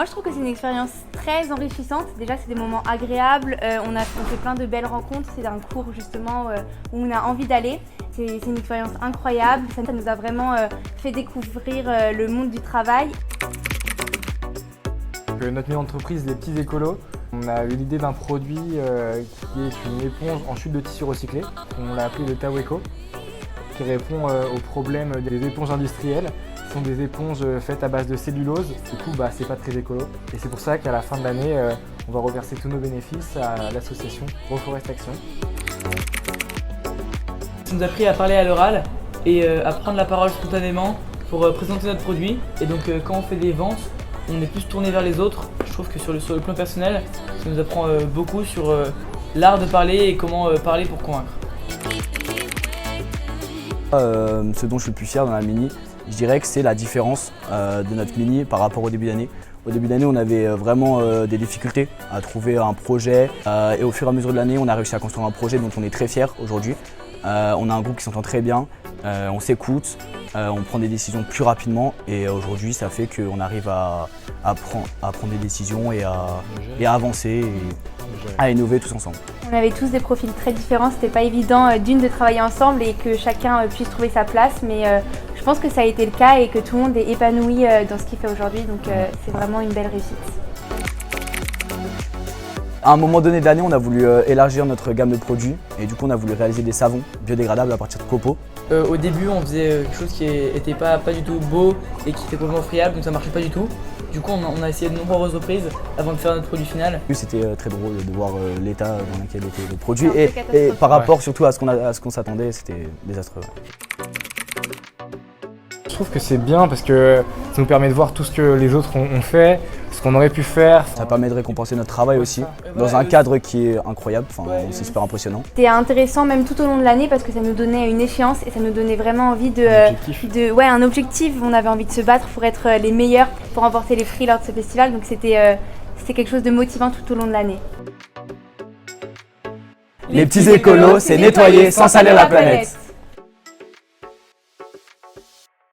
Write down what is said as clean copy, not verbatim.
Moi je trouve que c'est une expérience très enrichissante. Déjà c'est des moments agréables, on fait plein de belles rencontres, c'est un cours justement où on a envie d'aller. C'est une expérience incroyable, ça nous a vraiment fait découvrir le monde du travail. Notre milieu d'entreprise, les petits écolos, on a eu l'idée d'un produit qui est une éponge en chute de tissu recyclé. On l'a appelé le Taweco, qui répond aux problèmes des éponges industrielles. Ce sont des éponges faites à base de cellulose, du coup c'est pas très écolo. Et c'est pour ça qu'à la fin de l'année, on va reverser tous nos bénéfices à l'association Reforestation. Ça nous a appris à parler à l'oral et à prendre la parole spontanément pour présenter notre produit. Et donc quand on fait des ventes, on est plus tourné vers les autres. Je trouve que sur le plan personnel, ça nous apprend beaucoup sur l'art de parler et comment parler pour convaincre. Ce dont je suis le plus fier dans la Mini, je dirais que c'est la différence de notre Mini par rapport au début d'année. Au début d'année, on avait vraiment des difficultés à trouver un projet et au fur et à mesure de l'année, on a réussi à construire un projet dont on est très fiers aujourd'hui. On a un groupe qui s'entend très bien, on s'écoute, on prend des décisions plus rapidement et aujourd'hui ça fait qu'on arrive à prendre des décisions et à avancer et à innover tous ensemble. On avait tous des profils très différents, c'était pas évident de travailler ensemble et que chacun puisse trouver sa place, mais je pense que ça a été le cas et que tout le monde est épanoui dans ce qu'il fait aujourd'hui, donc c'est vraiment une belle réussite. À un moment donné de l'année, on a voulu élargir notre gamme de produits et du coup on a voulu réaliser des savons biodégradables à partir de copeaux. Au début, on faisait quelque chose qui n'était pas du tout beau et qui était complètement friable, donc ça marchait pas du tout. Du coup, on a essayé de nombreuses reprises avant de faire notre produit final. C'était très drôle de voir l'état dans lequel était le produit et par rapport surtout à ce qu'on s'attendait, c'était désastreux. Je trouve que c'est bien parce que ça nous permet de voir tout ce que les autres ont fait, ce qu'on aurait pu faire. Ça permet de récompenser notre travail aussi, dans un cadre qui est incroyable, c'est super impressionnant. C'était intéressant même tout au long de l'année parce que ça nous donnait une échéance et ça nous donnait vraiment envie un objectif. On avait envie de se battre pour être les meilleurs, pour remporter les prix lors de ce festival, donc c'était quelque chose de motivant tout au long de l'année. Les petits écolos, c'est nettoyer sans salir la planète.